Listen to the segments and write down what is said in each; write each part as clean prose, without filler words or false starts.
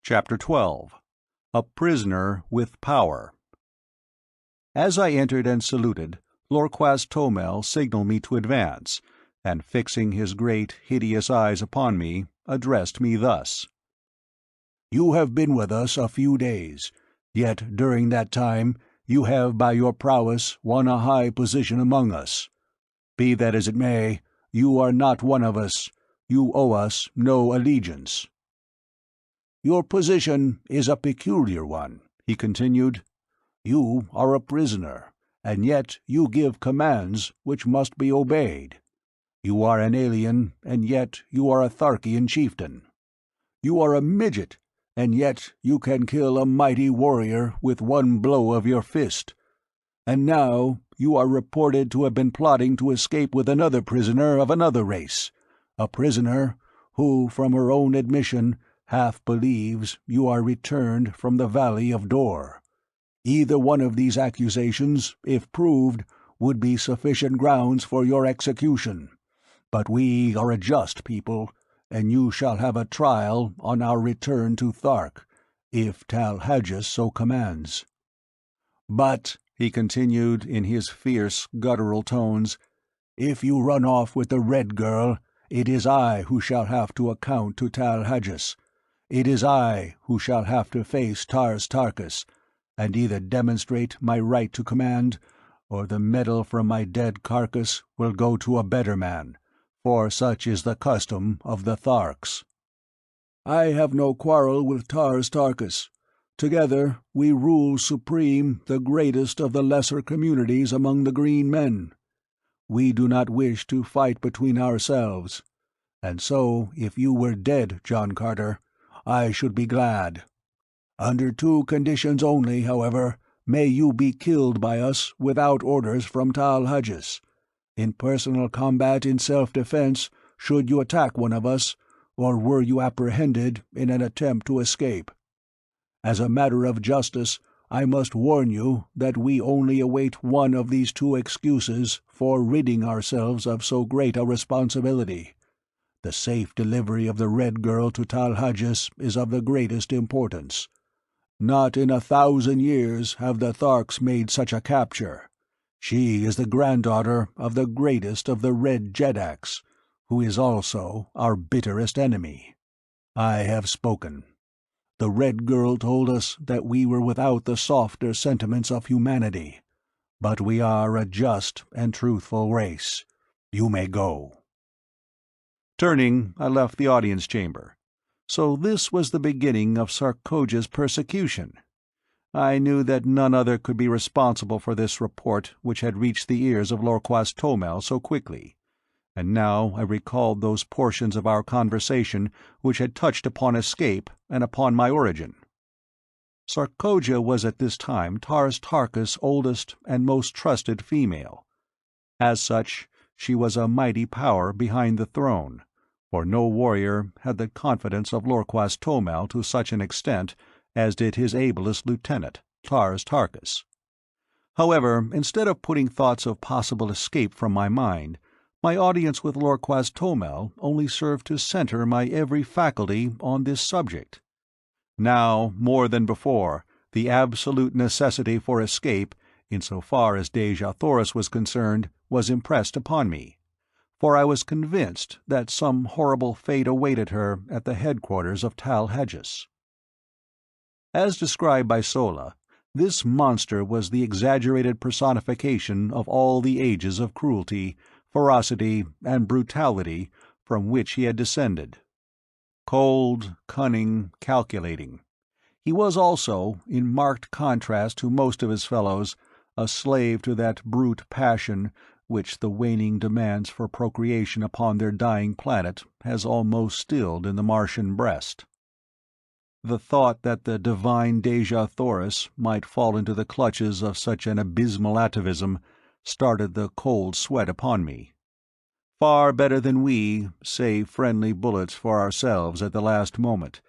Chapter 12. A Prisoner with Power. As I entered and saluted, Lorquas Tomel signaled me to advance, and fixing his great, hideous eyes upon me, addressed me thus. "You have been with us a few days, yet during that time you have by your prowess won a high position among us. Be that as it may, you are not one of us, you owe us no allegiance. Your position is a peculiar one," he continued. "You are a prisoner, and yet you give commands which must be obeyed. You are an alien, and yet you are a Tharkian chieftain. You are a midget, and yet you can kill a mighty warrior with one blow of your fist. And now you are reported to have been plotting to escape with another prisoner of another race, a prisoner who, from her own admission, half believes you are returned from the Valley of Dor. Either one of these accusations, if proved, would be sufficient grounds for your execution. But we are a just people, and you shall have a trial on our return to Thark, if Tal Hajus so commands. But," he continued in his fierce, guttural tones, "if you run off with the Red Girl, it is I who shall have to account to Tal Hajus. It is I who shall have to face Tars Tarkas, and either demonstrate my right to command, or the metal from my dead carcass will go to a better man, for such is the custom of the Tharks. I have no quarrel with Tars Tarkas. Together we rule supreme the greatest of the lesser communities among the green men. We do not wish to fight between ourselves, and so if you were dead, John Carter, I should be glad. Under two conditions only, however, may you be killed by us without orders from Tal Hajus. In personal combat in self-defense, should you attack one of us, or were you apprehended in an attempt to escape. As a matter of justice, I must warn you that we only await one of these two excuses for ridding ourselves of so great a responsibility. The safe delivery of the Red Girl to Tal Hajus is of the greatest importance. Not in 1,000 years have the Tharks made such a capture. She is the granddaughter of the greatest of the Red Jedaks, who is also our bitterest enemy. I have spoken. The Red Girl told us that we were without the softer sentiments of humanity, but we are a just and truthful race. You may go." Turning, I left the audience chamber. So this was the beginning of Sarkoja's persecution. I knew that none other could be responsible for this report which had reached the ears of Lorquas Tomel so quickly, and now I recalled those portions of our conversation which had touched upon escape and upon my origin. Sarkoja was at this time Tars Tarkas' oldest and most trusted female. As such, she was a mighty power behind the throne, for no warrior had the confidence of Lorquas Tomel to such an extent as did his ablest lieutenant, Tars Tarkas. However, instead of putting thoughts of possible escape from my mind, my audience with Lorquas Tomel only served to center my every faculty on this subject. Now, more than before, the absolute necessity for escape, insofar as Dejah Thoris was concerned, was impressed upon me, for I was convinced that some horrible fate awaited her at the headquarters of Tal Hajus. As described by Sola, this monster was the exaggerated personification of all the ages of cruelty, ferocity, and brutality from which he had descended. Cold, cunning, calculating. He was also, in marked contrast to most of his fellows, a slave to that brute passion which the waning demands for procreation upon their dying planet has almost stilled in the Martian breast. The thought that the divine Dejah Thoris might fall into the clutches of such an abysmal atavism started the cold sweat upon me. Far better than we save friendly bullets for ourselves at the last moment,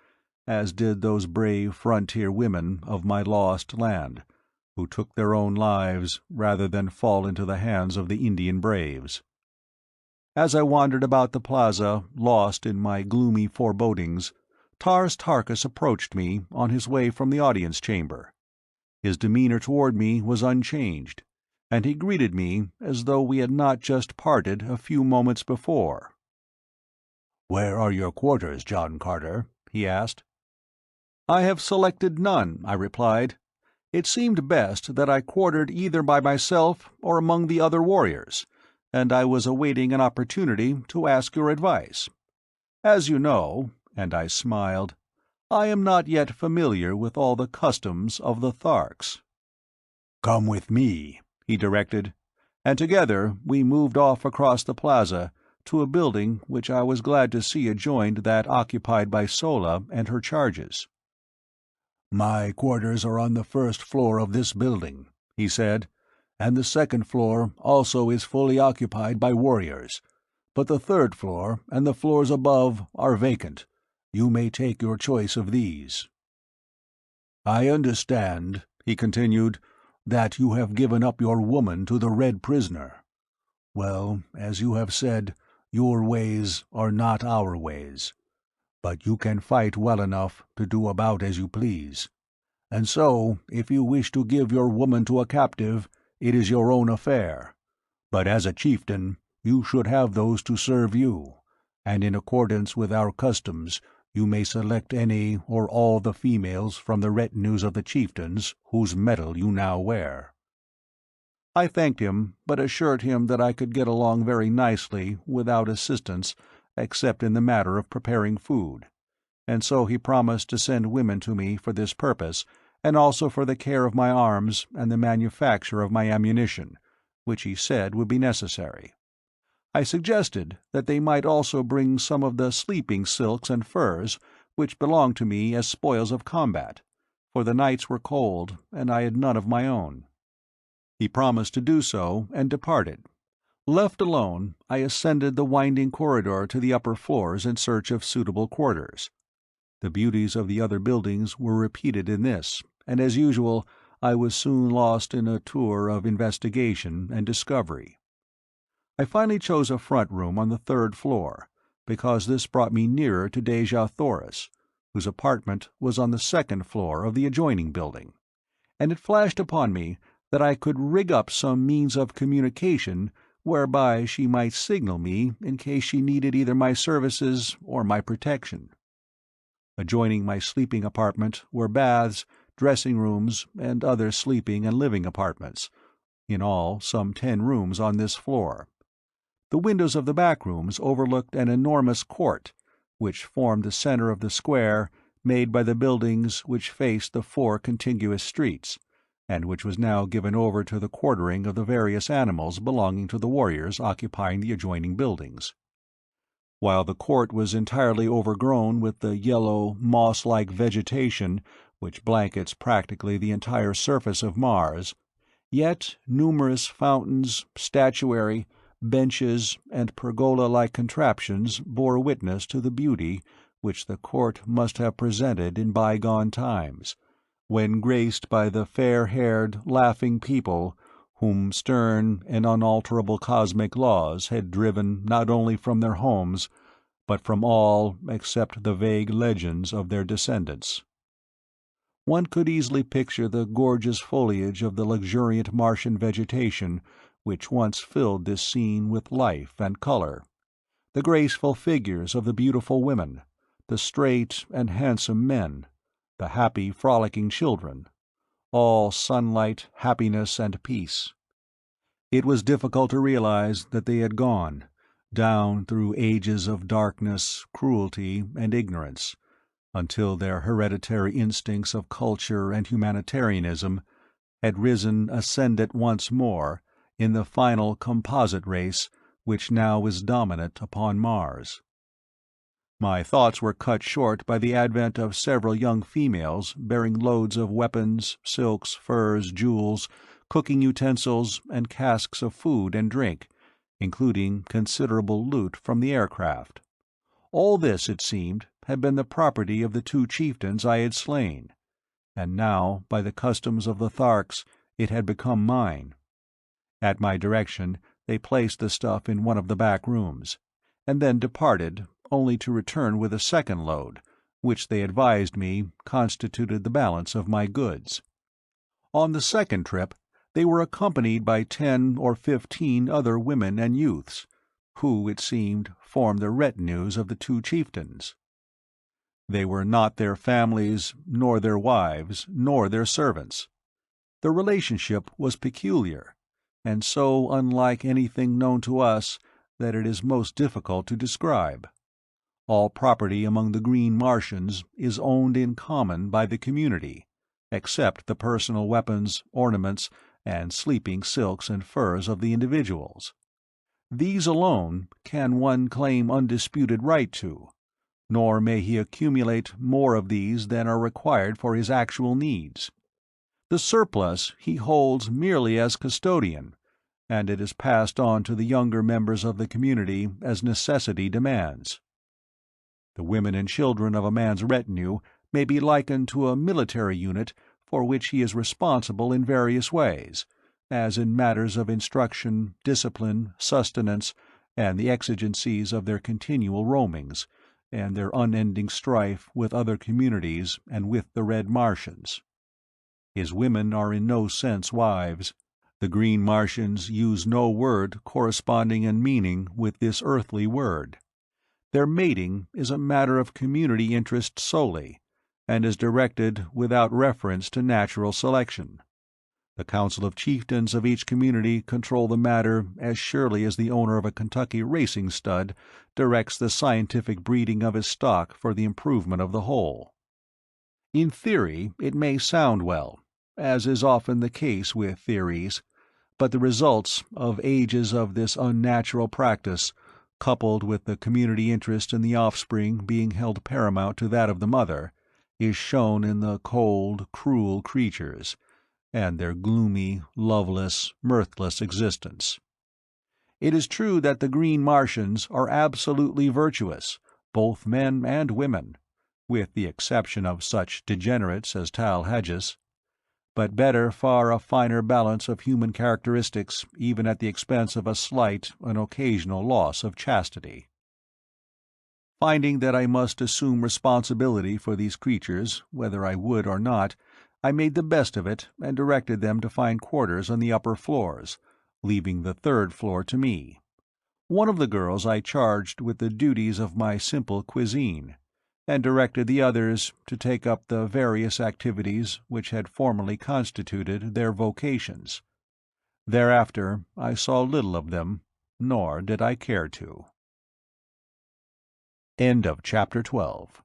as did those brave frontier women of my lost land, who took their own lives rather than fall into the hands of the Indian braves. As I wandered about the plaza, lost in my gloomy forebodings, Tars Tarkas approached me on his way from the audience chamber. His demeanor toward me was unchanged, and he greeted me as though we had not just parted a few moments before. "Where are your quarters, John Carter?" he asked. "I have selected none," I replied. "It seemed best that I quartered either by myself or among the other warriors, and I was awaiting an opportunity to ask your advice. As you know," and I smiled, "I am not yet familiar with all the customs of the Tharks." "Come with me," he directed, and together we moved off across the plaza to a building which I was glad to see adjoined that occupied by Sola and her charges. "My quarters are on the first floor of this building," he said, "and the second floor also is fully occupied by warriors. But the third floor and the floors above are vacant. You may take your choice of these." "I understand," he continued, "that you have given up your woman to the Red Prisoner. Well, as you have said, your ways are not our ways. But you can fight well enough to do about as you please. And so, if you wish to give your woman to a captive, it is your own affair. But as a chieftain, you should have those to serve you, and in accordance with our customs, you may select any or all the females from the retinues of the chieftains whose metal you now wear." I thanked him, but assured him that I could get along very nicely without assistance except in the matter of preparing food, and so he promised to send women to me for this purpose, and also for the care of my arms and the manufacture of my ammunition, which he said would be necessary. I suggested that they might also bring some of the sleeping silks and furs which belonged to me as spoils of combat, for the nights were cold and I had none of my own. He promised to do so, and departed. Left alone, I ascended the winding corridor to the upper floors in search of suitable quarters. The beauties of the other buildings were repeated in this, and as usual I was soon lost in a tour of investigation and discovery. I finally chose a front room on the third floor, because this brought me nearer to Dejah Thoris, whose apartment was on the second floor of the adjoining building, and it flashed upon me that I could rig up some means of communication whereby she might signal me in case she needed either my services or my protection. Adjoining my sleeping apartment were baths, dressing rooms, and other sleeping and living apartments, in all some 10 rooms on this floor. The windows of the back rooms overlooked an enormous court, which formed the center of the square made by the buildings which faced the 4 contiguous streets, and which was now given over to the quartering of the various animals belonging to the warriors occupying the adjoining buildings. While the court was entirely overgrown with the yellow, moss-like vegetation which blankets practically the entire surface of Mars, yet numerous fountains, statuary, benches, and pergola-like contraptions bore witness to the beauty which the court must have presented in bygone times, when graced by the fair-haired, laughing people whom stern and unalterable cosmic laws had driven not only from their homes, but from all except the vague legends of their descendants. One could easily picture the gorgeous foliage of the luxuriant Martian vegetation which once filled this scene with life and color, the graceful figures of the beautiful women, the straight and handsome men, the happy, frolicking children, all sunlight, happiness, and peace. It was difficult to realize that they had gone, down through ages of darkness, cruelty, and ignorance, until their hereditary instincts of culture and humanitarianism had risen ascendant once more in the final composite race which now is dominant upon Mars. My thoughts were cut short by the advent of several young females bearing loads of weapons, silks, furs, jewels, cooking utensils, and casks of food and drink, including considerable loot from the aircraft. All this, it seemed, had been the property of the 2 chieftains I had slain, and now, by the customs of the Tharks, it had become mine. At my direction, they placed the stuff in one of the back rooms, and then departed, only to return with a second load, which they advised me constituted the balance of my goods. On the second trip, they were accompanied by 10 or 15 other women and youths, who, it seemed, formed the retinues of the two chieftains. They were not their families, nor their wives, nor their servants. The relationship was peculiar, and so unlike anything known to us that it is most difficult to describe. All property among the Green Martians is owned in common by the community, except the personal weapons, ornaments, and sleeping silks and furs of the individuals. These alone can one claim undisputed right to, nor may he accumulate more of these than are required for his actual needs. The surplus he holds merely as custodian, and it is passed on to the younger members of the community as necessity demands. The women and children of a man's retinue may be likened to a military unit for which he is responsible in various ways, as in matters of instruction, discipline, sustenance, and the exigencies of their continual roamings, and their unending strife with other communities and with the Red Martians. His women are in no sense wives. The Green Martians use no word corresponding in meaning with this earthly word. Their mating is a matter of community interest solely, and is directed without reference to natural selection. The Council of Chieftains of each community control the matter as surely as the owner of a Kentucky racing stud directs the scientific breeding of his stock for the improvement of the whole. In theory it may sound well, as is often the case with theories, but the results of ages of this unnatural practice, coupled with the community interest in the offspring being held paramount to that of the mother, is shown in the cold, cruel creatures, and their gloomy, loveless, mirthless existence. It is true that the Green Martians are absolutely virtuous, both men and women, with the exception of such degenerates as Tal Hagis, but better far a finer balance of human characteristics even at the expense of a slight and occasional loss of chastity. Finding that I must assume responsibility for these creatures, whether I would or not, I made the best of it and directed them to find quarters on the upper floors, leaving the third floor to me. One of the girls I charged with the duties of my simple cuisine, and directed the others to take up the various activities which had formerly constituted their vocations. Thereafter I saw little of them, nor did I care to. End of Chapter 12